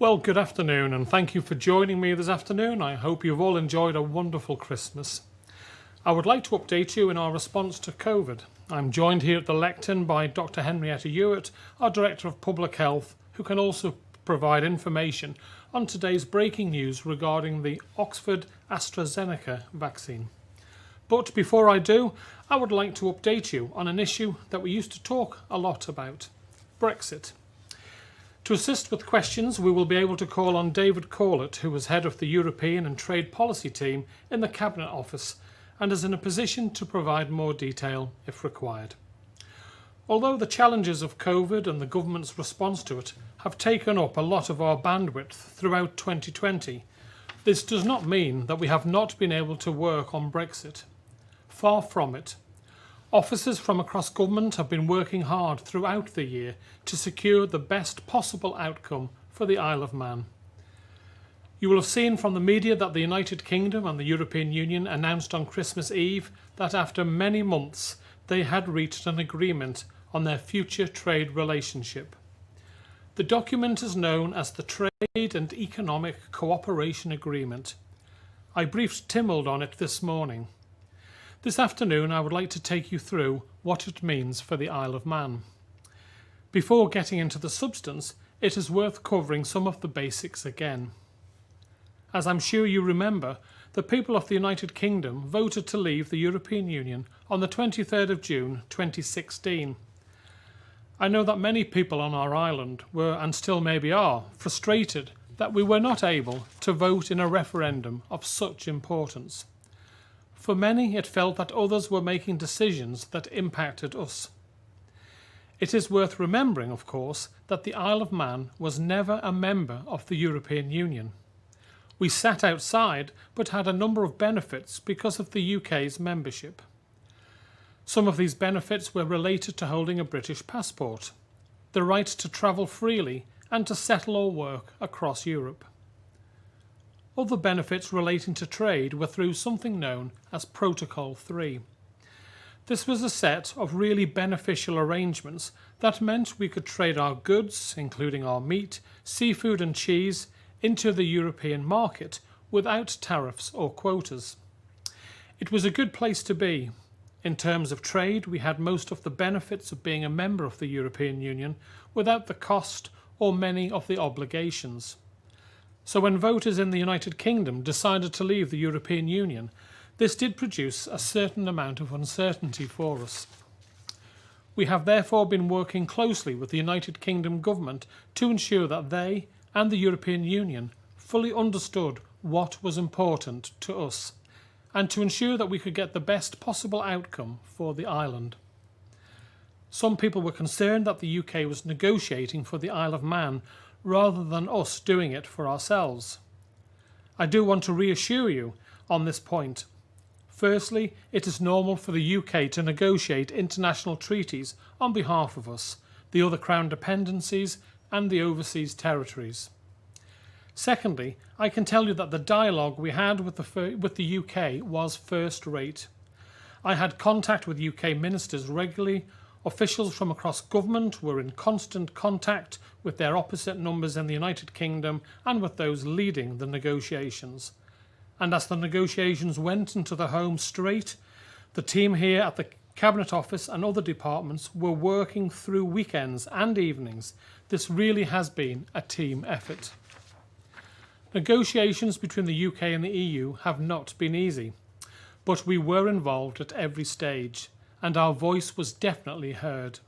Well, good afternoon, and thank you for joining me this afternoon. I hope you've all enjoyed a wonderful Christmas. I would like to update you in our response to COVID. I'm joined here at the lectern by Dr. Henrietta Ewart, our Director of Public Health, who can also provide information on today's breaking news regarding the Oxford-AstraZeneca vaccine. But before I do, I would like to update you on an issue that we used to talk a lot about: Brexit. To assist with questions, we will be able to call on David Corlett, who was head of the European and Trade Policy team in the Cabinet Office and is in a position to provide more detail if required. Although the challenges of COVID and the government's response to it have taken up a lot of our bandwidth throughout 2020, this does not mean that we have not been able to work on Brexit. Far from it. Officers from across government have been working hard throughout the year to secure the best possible outcome for the Isle of Man. You will have seen from the media that the United Kingdom and the European Union announced on Christmas Eve that after many months they had reached an agreement on their future trade relationship. The document is known as the Trade and Economic Cooperation Agreement. I briefed Timold on it this morning. This afternoon I would like to take you through what it means for the Isle of Man. Before getting into the substance, it is worth covering some of the basics again. As I'm sure you remember, the people of the United Kingdom voted to leave the European Union on the 23rd of June 2016. I know that many people on our island were, and still maybe are, frustrated that we were not able to vote in a referendum of such importance. For many, it felt that others were making decisions that impacted us. It is worth remembering, of course, that the Isle of Man was never a member of the European Union. We sat outside but had a number of benefits because of the UK's membership. Some of these benefits were related to holding a British passport, the right to travel freely and to settle or work across Europe. Other benefits relating to trade were through something known as Protocol 3. This was a set of really beneficial arrangements that meant we could trade our goods, including our meat, seafood and cheese, into the European market without tariffs or quotas. It was a good place to be. In terms of trade, we had most of the benefits of being a member of the European Union without the cost or many of the obligations. So when voters in the United Kingdom decided to leave the European Union, this did produce a certain amount of uncertainty for us. We have therefore been working closely with the United Kingdom government to ensure that they and the European Union fully understood what was important to us, and to ensure that we could get the best possible outcome for the island. Some people were concerned that the UK was negotiating for the Isle of Man rather than us doing it for ourselves. I do want to reassure you on this point. Firstly, it is normal for the UK to negotiate international treaties on behalf of us, the other Crown dependencies and the overseas territories. Secondly, I can tell you that the dialogue we had with the UK was first rate. I had contact with UK ministers regularly. Officials from across government were in constant contact with their opposite numbers in the United Kingdom and with those leading the negotiations. And as the negotiations went into the home straight, the team here at the Cabinet Office and other departments were working through weekends and evenings. This really has been a team effort. Negotiations between the UK and the EU have not been easy, but we were involved at every stage, and our voice was definitely heard.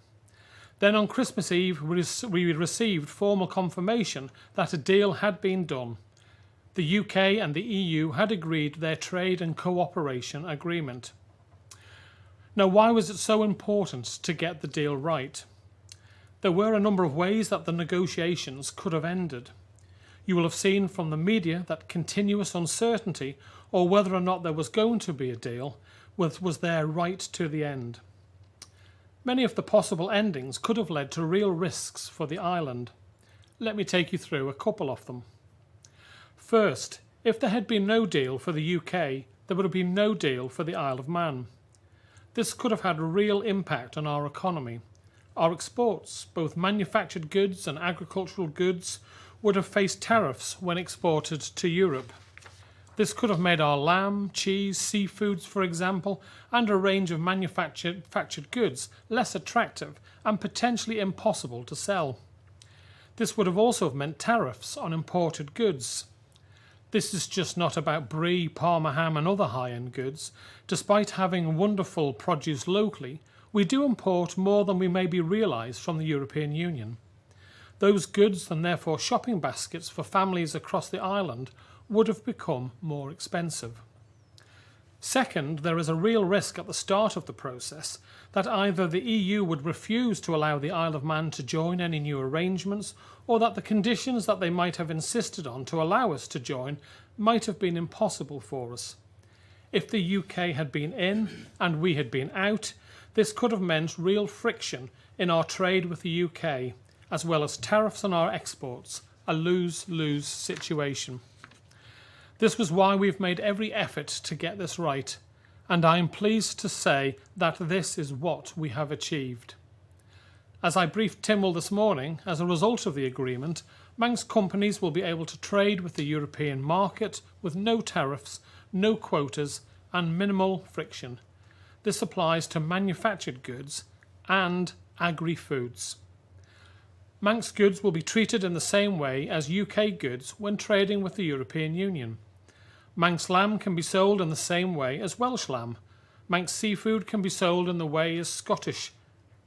Then on Christmas Eve, we received formal confirmation that a deal had been done. The UK and the EU had agreed their trade and cooperation agreement. Now, why was it so important to get the deal right? There were a number of ways that the negotiations could have ended. You will have seen from the media that continuous uncertainty, or whether or not there was going to be a deal, was there right to the end. Many of the possible endings could have led to real risks for the island. Let me take you through a couple of them. First, if there had been no deal for the UK, there would have been no deal for the Isle of Man. This could have had a real impact on our economy. Our exports, both manufactured goods and agricultural goods, would have faced tariffs when exported to Europe. This could have made our lamb, cheese, seafoods, for example, and a range of manufactured goods less attractive and potentially impossible to sell. This would have also meant tariffs on imported goods. This is just not about brie, Parma ham and other high-end goods. Despite having wonderful produce locally, we do import more than we maybe realise from the European Union. Those goods, and therefore shopping baskets for families across the island, would have become more expensive. Second, there is a real risk at the start of the process that either the EU would refuse to allow the Isle of Man to join any new arrangements, or that the conditions that they might have insisted on to allow us to join might have been impossible for us. If the UK had been in and we had been out, this could have meant real friction in our trade with the UK, as well as tariffs on our exports, a lose-lose situation. This was why we've made every effort to get this right, and I am pleased to say that this is what we have achieved. As I briefed Tynwald this morning, as a result of the agreement, Manx companies will be able to trade with the European market with no tariffs, no quotas and minimal friction. This applies to manufactured goods and agri-foods. Manx goods will be treated in the same way as UK goods when trading with the European Union. Manx lamb can be sold in the same way as Welsh lamb. Manx seafood can be sold in the way as Scottish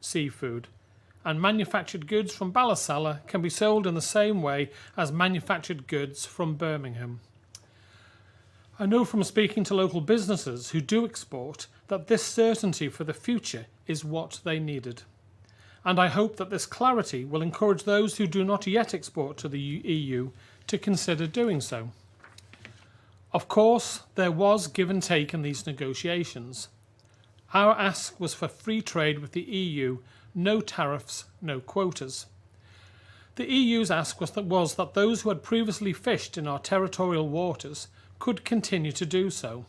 seafood. And manufactured goods from Ballasalla can be sold in the same way as manufactured goods from Birmingham. I know from speaking to local businesses who do export that this certainty for the future is what they needed. And I hope that this clarity will encourage those who do not yet export to the EU to consider doing so. Of course, there was give and take in these negotiations. Our ask was for free trade with the EU, no tariffs, no quotas. The EU's ask was that those who had previously fished in our territorial waters could continue to do so.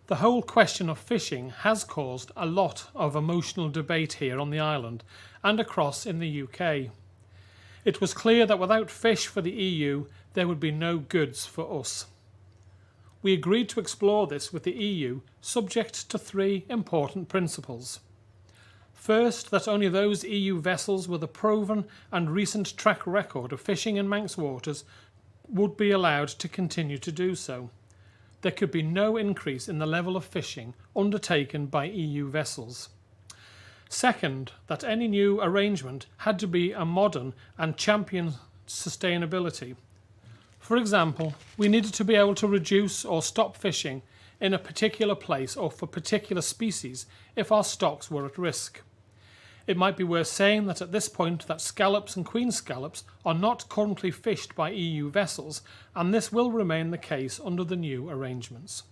The whole question of fishing has caused a lot of emotional debate here on the island and across in the UK. It was clear that without fish for the EU, there would be no goods for us. We agreed to explore this with the EU, subject to three important principles. First, that only those EU vessels with a proven and recent track record of fishing in Manx waters would be allowed to continue to do so. There could be no increase in the level of fishing undertaken by EU vessels. Second, that any new arrangement had to be a modern and champion sustainability. For example, we needed to be able to reduce or stop fishing in a particular place or for particular species if our stocks were at risk. It might be worth saying that at this point that scallops and queen scallops are not currently fished by EU vessels, and this will remain the case under the new arrangements.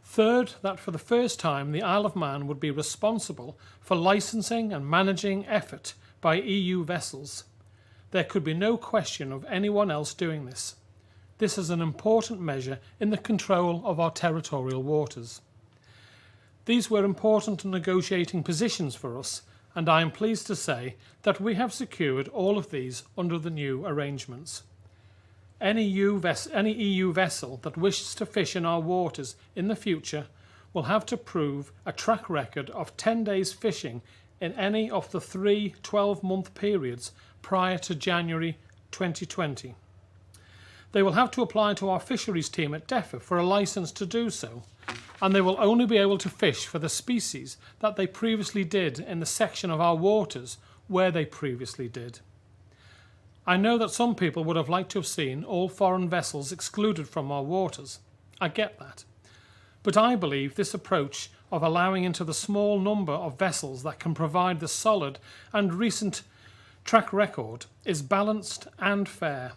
Third, that for the first time the Isle of Man would be responsible for licensing and managing effort by EU vessels. There could be no question of anyone else doing this. This is an important measure in the control of our territorial waters. These were important negotiating positions for us, and I am pleased to say that we have secured all of these under the new arrangements. Any EU vessel that wishes to fish in our waters in the future will have to prove a track record of 10 days fishing in any of the 3 12-month periods prior to January 2020. They will have to apply to our fisheries team at DEFA for a licence to do so, and they will only be able to fish for the species that they previously did in the section of our waters where they previously did. I know that some people would have liked to have seen all foreign vessels excluded from our waters. I get that. But I believe this approach of allowing into the small number of vessels that can provide the solid and recent track record is balanced and fair.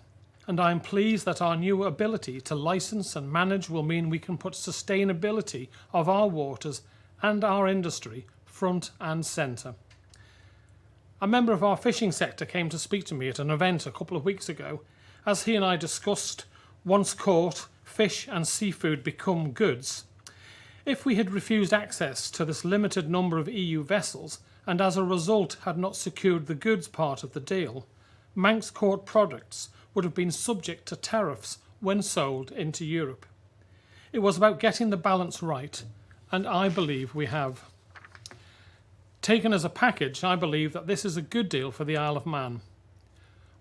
And I am pleased that our new ability to licence and manage will mean we can put sustainability of our waters and our industry front and centre. A member of our fishing sector came to speak to me at an event a couple of weeks ago. As he and I discussed, once caught, fish and seafood become goods. If we had refused access to this limited number of EU vessels and as a result had not secured the goods part of the deal, Manx Court products would have been subject to tariffs when sold into Europe. It was about getting the balance right, and I believe we have. Taken as a package, I believe that this is a good deal for the Isle of Man.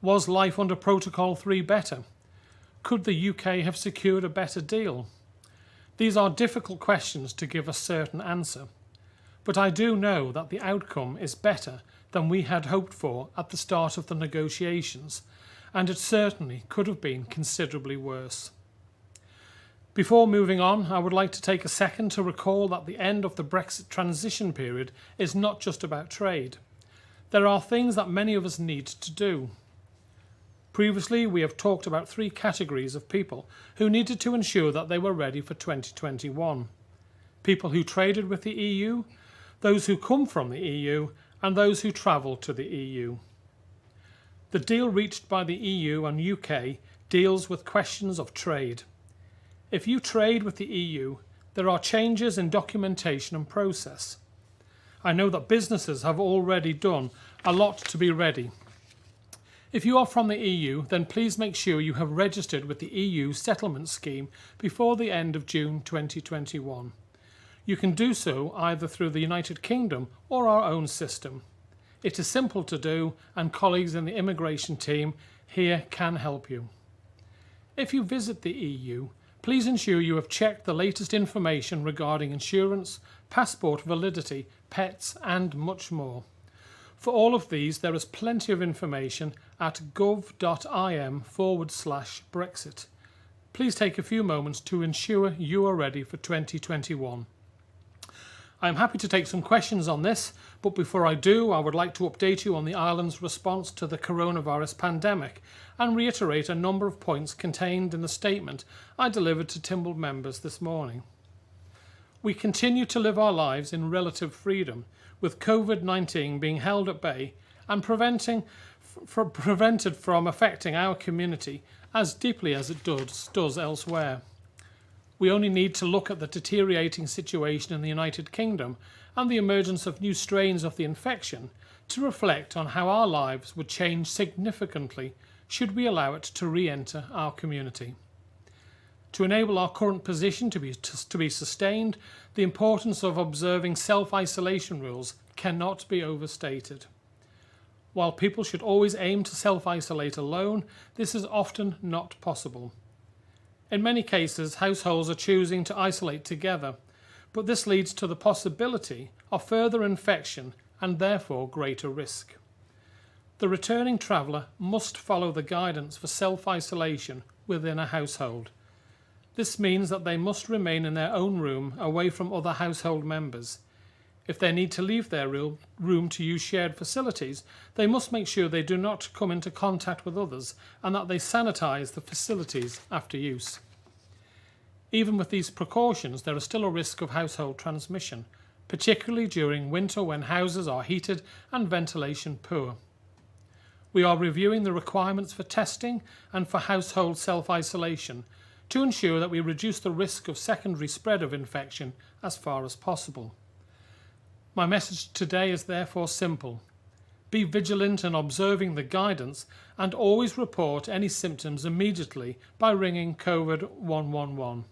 Was life under Protocol 3 better? Could the UK have secured a better deal? These are difficult questions to give a certain answer, but I do know that the outcome is better than we had hoped for at the start of the negotiations, and it certainly could have been considerably worse. Before moving on, I would like to take a second to recall that the end of the Brexit transition period is not just about trade. There are things that many of us need to do. Previously, we have talked about three categories of people who needed to ensure that they were ready for 2021. People who traded with the EU, those who come from the EU, and those who travel to the EU. The deal reached by the EU and UK deals with questions of trade. If you trade with the EU, there are changes in documentation and process. I know that businesses have already done a lot to be ready. If you are from the EU, then please make sure you have registered with the EU settlement scheme before the end of June 2021. You can do so either through the United Kingdom or our own system. It is simple to do, and colleagues in the immigration team here can help you. If you visit the EU, please ensure you have checked the latest information regarding insurance, passport validity, pets, and much more. For all of these, there is plenty of information at gov.im/Brexit. Please take a few moments to ensure you are ready for 2021. I am happy to take some questions on this, but before I do, I would like to update you on the island's response to the coronavirus pandemic and reiterate a number of points contained in the statement I delivered to Timble members this morning. We continue to live our lives in relative freedom, with COVID-19 being held at bay and prevented from affecting our community as deeply as it does elsewhere. We only need to look at the deteriorating situation in the United Kingdom and the emergence of new strains of the infection to reflect on how our lives would change significantly should we allow it to re-enter our community. To enable our current position to be sustained, the importance of observing self-isolation rules cannot be overstated. While people should always aim to self-isolate alone, this is often not possible. In many cases, households are choosing to isolate together, but this leads to the possibility of further infection and therefore greater risk. The returning traveller must follow the guidance for self-isolation within a household. This means that they must remain in their own room away from other household members. If they need to leave their room to use shared facilities, they must make sure they do not come into contact with others and that they sanitise the facilities after use. Even with these precautions, there is still a risk of household transmission, particularly during winter when houses are heated and ventilation poor. We are reviewing the requirements for testing and for household self-isolation to ensure that we reduce the risk of secondary spread of infection as far as possible. My message today is therefore simple. Be vigilant in observing the guidance and always report any symptoms immediately by ringing COVID 111.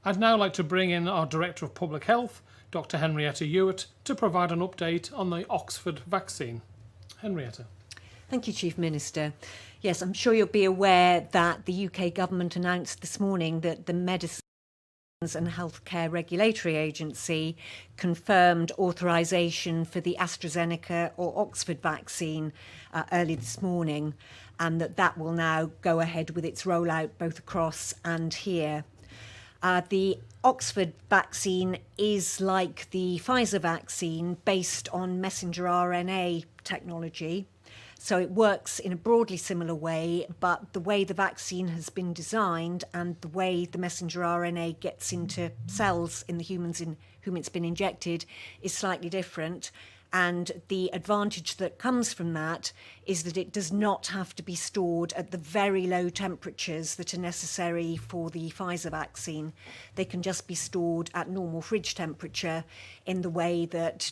I'd now like to bring in our Director of Public Health, Dr. Henrietta Ewart, to provide an update on the Oxford vaccine. Henrietta. Thank you, Chief Minister. Yes, I'm sure you'll be aware that the UK government announced this morning that the Medicines and Healthcare Regulatory Agency confirmed authorisation for the AstraZeneca or Oxford vaccine early this morning, and that will now go ahead with its rollout both across and here. The Oxford vaccine is like the Pfizer vaccine based on messenger RNA technology. So it works in a broadly similar way, but the way the vaccine has been designed and the way the messenger RNA gets into cells in the humans in whom it's been injected is slightly different. And the advantage that comes from that is that it does not have to be stored at the very low temperatures that are necessary for the Pfizer vaccine. They can just be stored at normal fridge temperature in the way that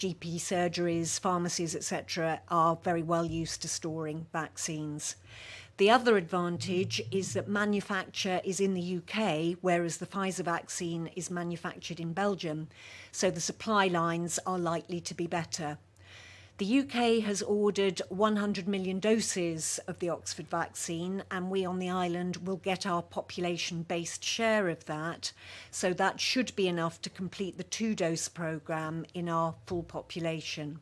GP surgeries, pharmacies, etc., are very well used to storing vaccines. The other advantage is that manufacture is in the UK, whereas the Pfizer vaccine is manufactured in Belgium, so the supply lines are likely to be better. The UK has ordered 100 million doses of the Oxford vaccine, and we on the island will get our population-based share of that. So that should be enough to complete the 2-dose programme in our full population.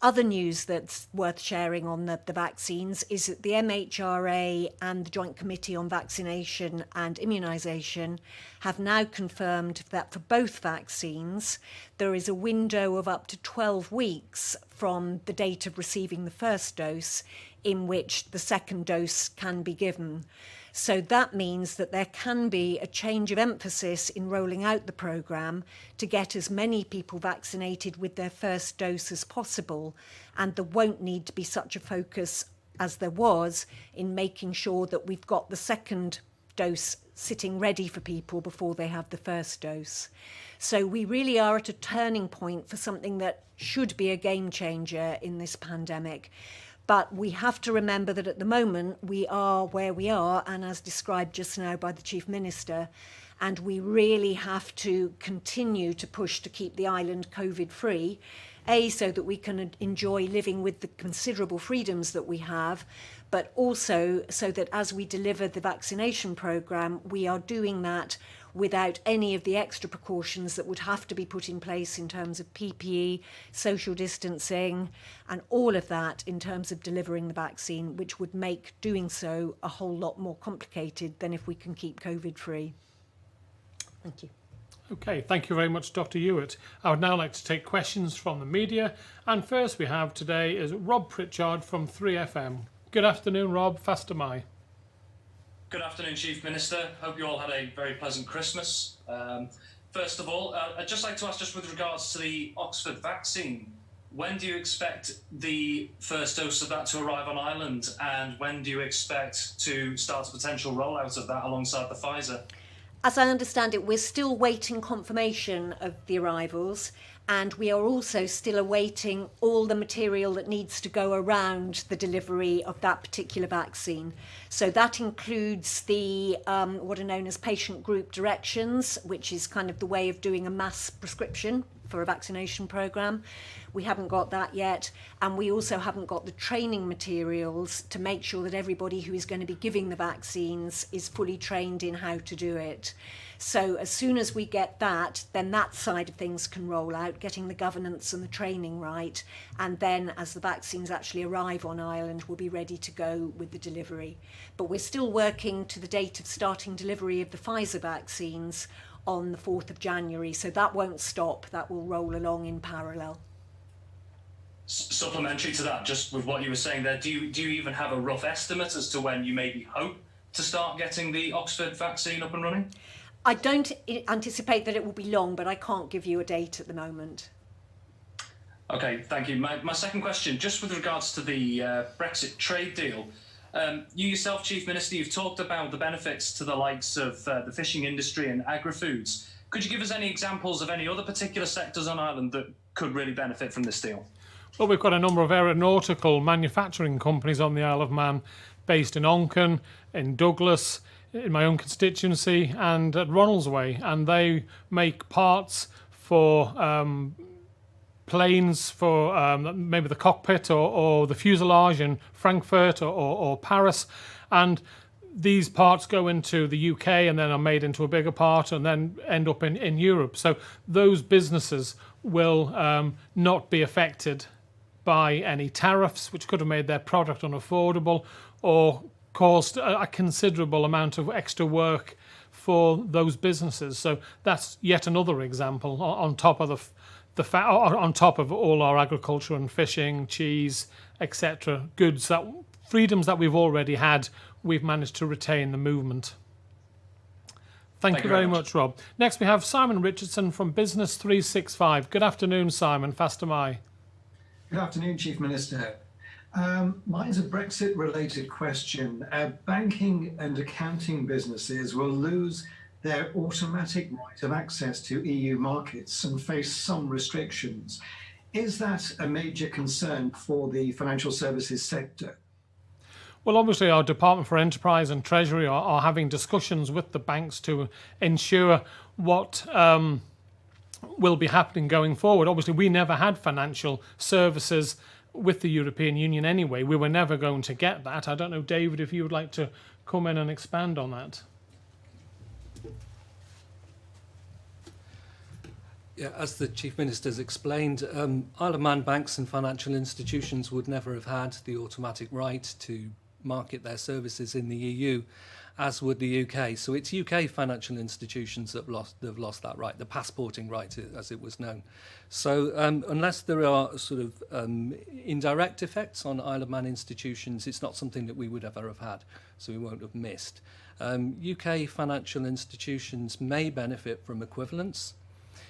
Other news that's worth sharing on the vaccines is that the MHRA and the Joint Committee on Vaccination and Immunisation have now confirmed that for both vaccines, there is a window of up to 12 weeks from the date of receiving the first dose in which the second dose can be given. So that means that there can be a change of emphasis in rolling out the programme to get as many people vaccinated with their first dose as possible, and there won't need to be such a focus as there was in making sure that we've got the second dose sitting ready for people before they have the first dose. So we really are at a turning point for something that should be a game changer in this pandemic. But we have to remember that at the moment we are where we are, and as described just now by the Chief Minister, and we really have to continue to push to keep the island COVID-free, so that we can enjoy living with the considerable freedoms that we have, but also so that as we deliver the vaccination programme, we are doing that without any of the extra precautions that would have to be put in place in terms of PPE, social distancing, and all of that in terms of delivering the vaccine, which would make doing so a whole lot more complicated than if we can keep COVID free. Thank you. Okay, thank you very much, Dr. Hewitt. I would now like to take questions from the media. And first we have today is Rob Pritchard from 3FM. Good afternoon, Rob. Fast am I. Good afternoon, Chief Minister. Hope you all had a very pleasant Christmas. First of all, I'd just like to ask, just with regards to the Oxford vaccine, when do you expect the first dose of that to arrive on Ireland, and when do you expect to start a potential rollout of that alongside the Pfizer? As I understand it, we're still waiting confirmation of the arrivals, and we are also still awaiting all the material that needs to go around the delivery of that particular vaccine. So that includes the what are known as patient group directions, which is kind of the way of doing a mass prescription for a vaccination programme. We haven't got that yet, and we also haven't got the training materials to make sure that everybody who is going to be giving the vaccines is fully trained in how to do it. So as soon as we get that, then that side of things can roll out, getting the governance and the training right, and then as the vaccines actually arrive on Ireland, we'll be ready to go with the delivery. But we're still working to the date of starting delivery of the Pfizer vaccines on the 4th of January, so that won't stop, that will roll along in parallel. Supplementary to that, just with what you were saying there, do you even have a rough estimate as to when you maybe hope to start getting the Oxford vaccine up and running? I don't anticipate that it will be long, but I can't give you a date at the moment. Okay, thank you. My second question, just with regards to the Brexit trade deal, you yourself, Chief Minister, you've talked about the benefits to the likes of the fishing industry and agri-foods. Could you give us any examples of any other particular sectors on Ireland that could really benefit from this deal? Well, we've got a number of aeronautical manufacturing companies on the Isle of Man based in Onchan, in Douglas, in my own constituency, and at Ronaldsway, and they make parts for planes, for maybe the cockpit or the fuselage in Frankfurt or Paris, and these parts go into the UK and then are made into a bigger part and then end up in Europe. So those businesses will not be affected by any tariffs, which could have made their product unaffordable or caused a considerable amount of extra work for those businesses. So that's yet another example on top of on top of all our agriculture and fishing, cheese, etc. goods, that freedoms that we've already had, we've managed to retain the movement. Thank you very much, Rob. Next we have Simon Richardson from Business 365. Good afternoon, Simon. Fast am I. Good afternoon, Chief Minister. Mine's a Brexit-related question. Banking and accounting businesses will lose their automatic right of access to EU markets and face some restrictions. Is that a major concern for the financial services sector? Well, obviously, our Department for Enterprise and Treasury are having discussions with the banks to ensure what will be happening going forward. Obviously, we never had financial services with the European Union anyway. We were never going to get that. I don't know, David, if you would like to come in and expand on that. Yeah, as the Chief Minister's explained, Isle of Man banks and financial institutions would never have had the automatic right to market their services in the EU, as would the UK. So it's UK financial institutions that have lost that right, the passporting right, as it was known. So unless there are sort of indirect effects on Isle of Man institutions, it's not something that we would ever have had, so we won't have missed. UK financial institutions may benefit from equivalence,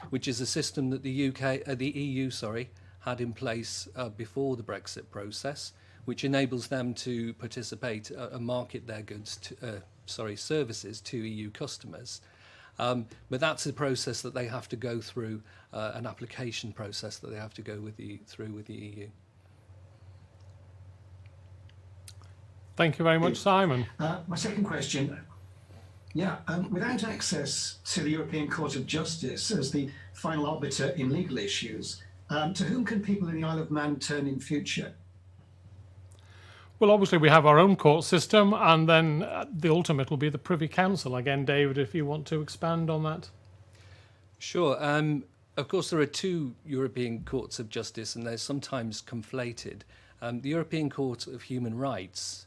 which is a system that the EU, had in place before the Brexit process, which enables them to participate and market their goods, services to EU customers. But that's a process that they have to go through, an application process that they have to go through with the EU. Thank you very much, Simon. My second question. Without access to the European Court of Justice as the final arbiter in legal issues, to whom can people in the Isle of Man turn in future? Well, obviously, we have our own court system, and then the ultimate will be the Privy Council. Again, David, if you want to expand on that. Sure. Of course, there are two European Courts of Justice, and they're sometimes conflated. The European Court of Human Rights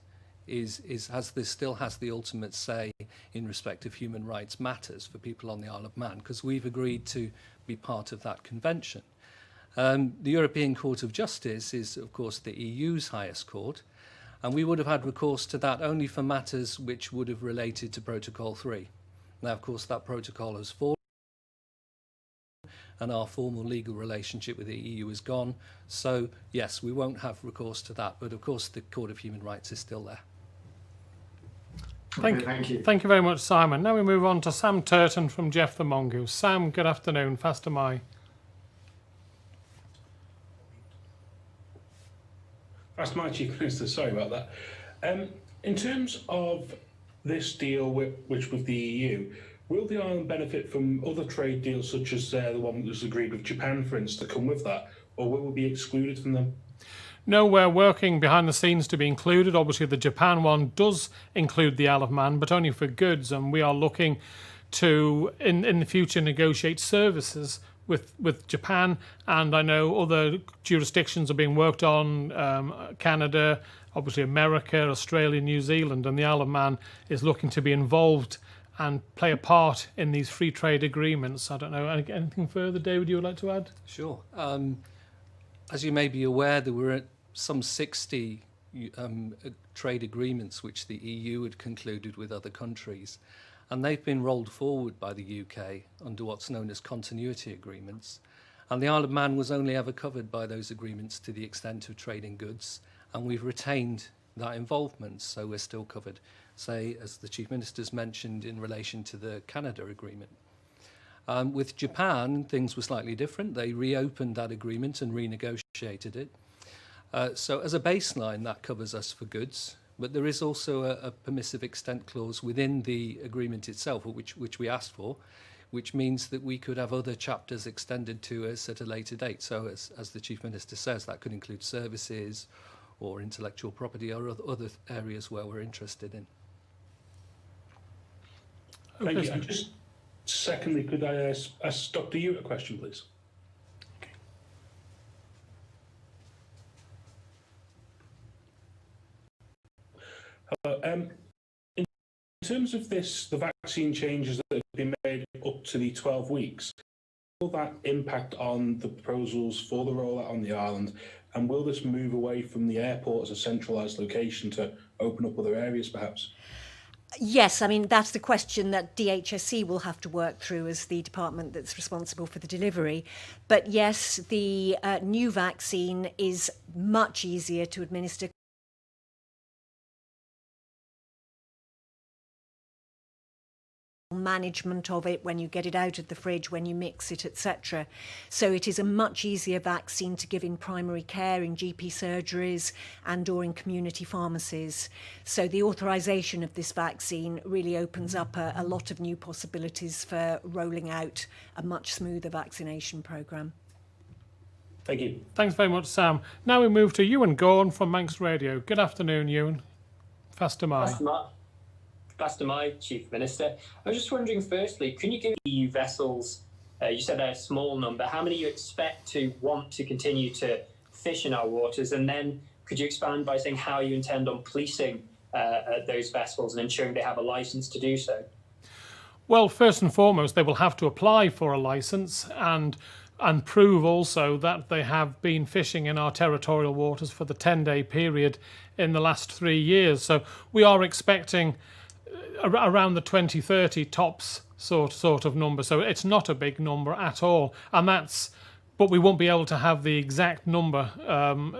still has the ultimate say in respect of human rights matters for people on the Isle of Man, because we've agreed to be part of that convention. The European Court of Justice is, of course, the EU's highest court, and we would have had recourse to that only for matters which would have related to Protocol 3. Now, of course, that protocol has fallen, and our formal legal relationship with the EU is gone. So, yes, we won't have recourse to that, but of course the Court of Human Rights is still there. Thank you. Thank you very much, Simon. Now we move on to Sam Turton from Jeff the Mongoose. Sam, good afternoon. Faster my. That's my Chief Minister, sorry about that. In terms of this deal with the EU, will the island benefit from other trade deals such as the one that was agreed with Japan, for instance, to come with that, or will we be excluded from them? No, we're working behind the scenes to be included. Obviously, the Japan one does include the Isle of Man, but only for goods, and we are looking to, in the future, negotiate services with Japan, and I know other jurisdictions are being worked on, Canada, obviously America, Australia, New Zealand, and the Isle of Man is looking to be involved and play a part in these free trade agreements. I don't know, anything further, David, you would like to add? Sure. As you may be aware, there were some 60 trade agreements which the EU had concluded with other countries, and they've been rolled forward by the UK under what's known as continuity agreements. And the Isle of Man was only ever covered by those agreements to the extent of trading goods, and we've retained that involvement, so we're still covered, say, as the Chief Minister's mentioned, in relation to the Canada agreement. With Japan, things were slightly different. They reopened that agreement and renegotiated it. So as a baseline, that covers us for goods, but there is also a permissive extent clause within the agreement itself, which we asked for, which means that we could have other chapters extended to us at a later date. So as the Chief Minister says, that could include services or intellectual property or other areas where we're interested in. Thank you. And just secondly, could I ask Dr. Yu a question, please? Hello. In terms of the vaccine changes that have been made up to the 12 weeks, will that impact on the proposals for the rollout on the island? And will this move away from the airport as a centralised location to open up other areas, perhaps? Yes, I mean, that's the question that DHSC will have to work through as the department that's responsible for the delivery. But yes, the new vaccine is much easier to administer. management of it, when you get it out of the fridge, when you mix it, etc. So it is a much easier vaccine to give in primary care, in GP surgeries and or in community pharmacies. So the authorisation of this vaccine really opens up a lot of new possibilities for rolling out a much smoother vaccination programme. Thank you. Thanks very much, Sam. Now we move to Ewan Gorn from Manx Radio. Good afternoon, Ewan. Faster my Chief Minister. I was just wondering, firstly, can you give EU vessels, you said they're a small number, how many you expect to want to continue to fish in our waters? And then could you expand by saying how you intend on policing those vessels and ensuring they have a licence to do so? Well, first and foremost, they will have to apply for a licence and prove also that they have been fishing in our territorial waters for the 10-day period in the last 3 years. So we are expecting around the 2030 tops sort of number. So it's not a big number at all. And but we won't be able to have the exact number.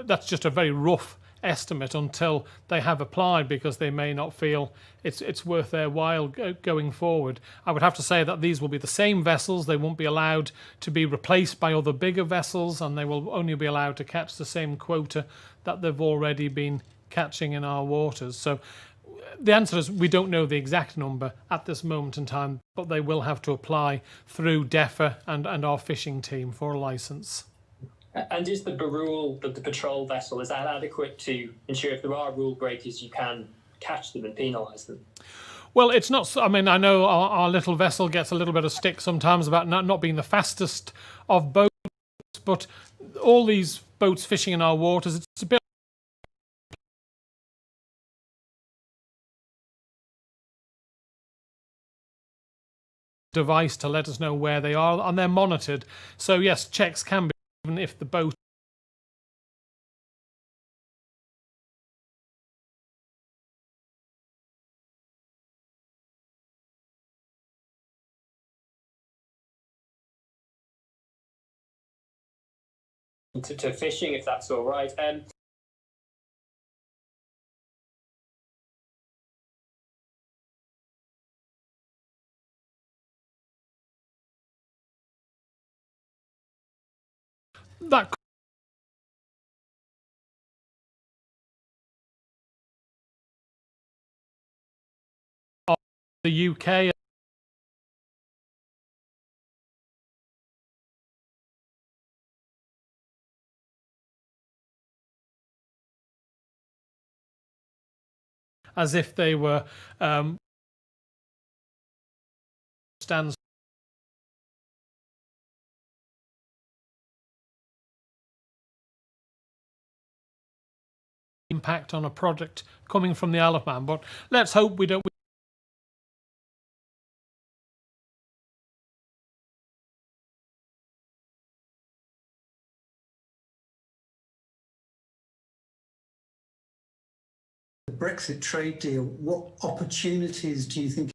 That's just a very rough estimate until they have applied, because they may not feel it's worth their while going forward. I would have to say that these will be the same vessels. They won't be allowed to be replaced by other bigger vessels, and they will only be allowed to catch the same quota that they've already been catching in our waters. So the answer is we don't know the exact number at this moment in time, but they will have to apply through DEFRA and our fishing team for a licence. And is the rule that the patrol vessel, is that adequate to ensure if there are rule breakers, you can catch them and penalise them? Well, it's not. I mean, I know our little vessel gets a little bit of stick sometimes about not being the fastest of boats, but all these boats fishing in our waters, it's a bit device to let us know where they are, and they're monitored. So yes, checks can be, even if the boat to fishing, if that's all right. that the UK as if they were stands impact on a product coming from the Isle of Man. But let's hope we don't. The Brexit trade deal, what opportunities do you think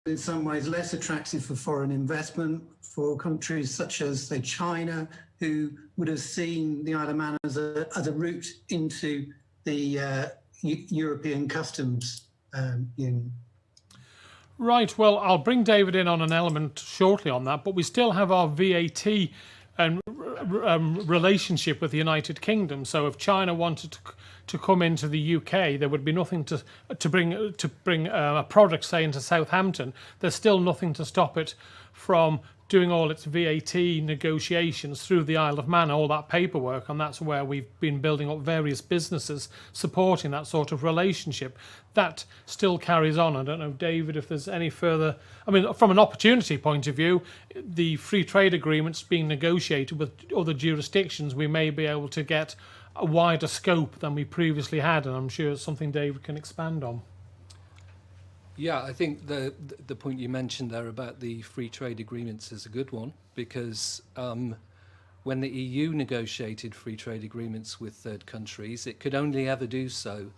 in some ways less attractive for foreign investment for countries such as, say, China, who would have seen the Isle of Man as a route into the European customs union? Right, well, I'll bring David in on an element shortly on that, but we still have our VAT and relationship with the United Kingdom. So if China wanted to come into the UK, there would be nothing to bring a product, say, into Southampton. There's still nothing to stop it from doing all its VAT negotiations through the Isle of Man, all that paperwork, and that's where we've been building up various businesses supporting that sort of relationship. That still carries on. I don't know, David, if there's any further. I mean, from an opportunity point of view, the free trade agreements being negotiated with other jurisdictions, we may be able to get a wider scope than we previously had, and I'm sure it's something David can expand on. Yeah, I think the point you mentioned there about the free trade agreements is a good one, because when the EU negotiated free trade agreements with third countries, it could only ever do so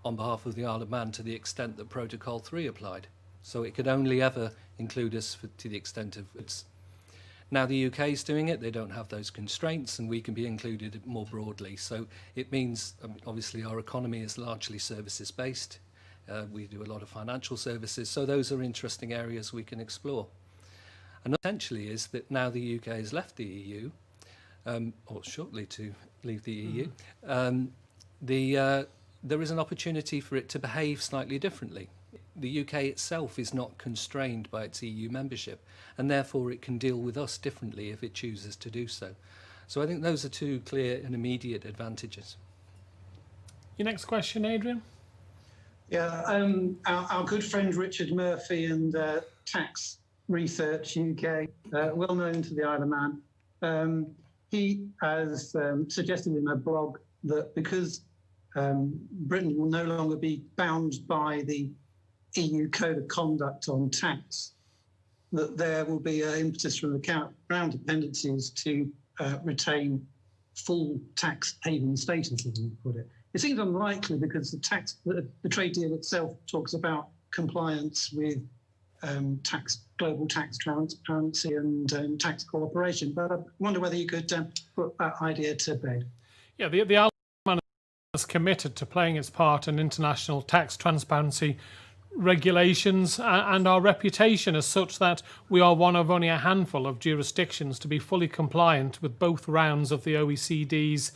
on behalf of the Isle of Man to the extent that Protocol 3 applied. So it could only ever include us to the extent of goods. Now the UK is doing it, they don't have those constraints, and we can be included more broadly. So it means, obviously, our economy is largely services based. We do a lot of financial services, so those are interesting areas we can explore. And essentially is that now the UK has left the EU, or shortly to leave the EU, there is an opportunity for it to behave slightly differently. The UK itself is not constrained by its EU membership, and therefore it can deal with us differently if it chooses to do so. So I think those are two clear and immediate advantages. Your next question, Adrian? Yeah, our good friend Richard Murphy and Tax Research UK, well known to the Isle of Man, he has suggested in a blog that because Britain will no longer be bound by the EU Code of Conduct on tax, that there will be an impetus from the Crown dependencies to retain full tax haven status, as you put it. It seems unlikely because the trade deal itself talks about compliance with global tax transparency and tax cooperation. But I wonder whether you could put that idea to bed. Yeah, the Isle of Man is committed to playing its part in international tax transparency regulations, and our reputation is such that we are one of only a handful of jurisdictions to be fully compliant with both rounds of the OECD's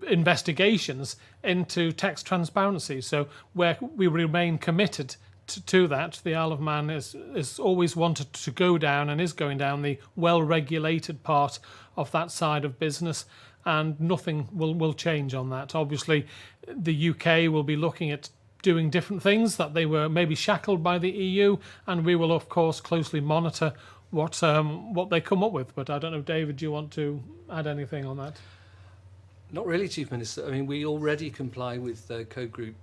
investigations into tax transparency. So we remain committed to that. The Isle of Man is always wanted to go down and is going down the well-regulated part of that side of business, and nothing will change on that. Obviously, the UK will be looking at doing different things that they were maybe shackled by the EU, and we will of course closely monitor what they come up with. But I don't know, David, do you want to add anything on that? Not really, Chief Minister. I mean, we already comply with code group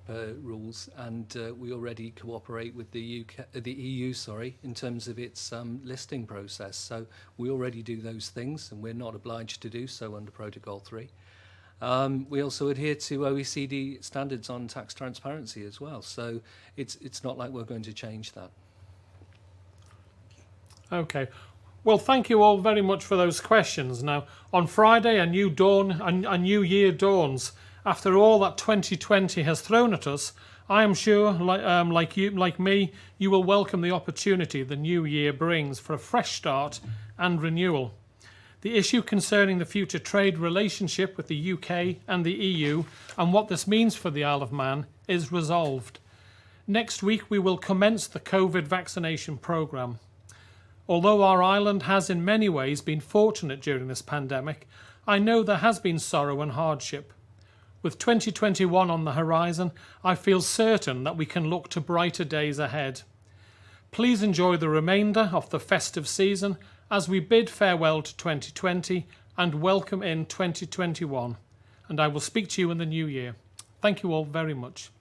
rules, and we already cooperate with the EU, in terms of its listing process. So we already do those things, and we're not obliged to do so under Protocol 3. We also adhere to OECD standards on tax transparency as well. So it's not like we're going to change that. Okay. Well, thank you all very much for those questions. Now, on Friday, a new year dawns. After all that 2020 has thrown at us, I am sure, like me, you will welcome the opportunity the new year brings for a fresh start and renewal. The issue concerning the future trade relationship with the UK and the EU and what this means for the Isle of Man is resolved. Next week, we will commence the COVID vaccination programme. Although our island has in many ways been fortunate during this pandemic, I know there has been sorrow and hardship. With 2021 on the horizon, I feel certain that we can look to brighter days ahead. Please enjoy the remainder of the festive season as we bid farewell to 2020 and welcome in 2021. And I will speak to you in the new year. Thank you all very much.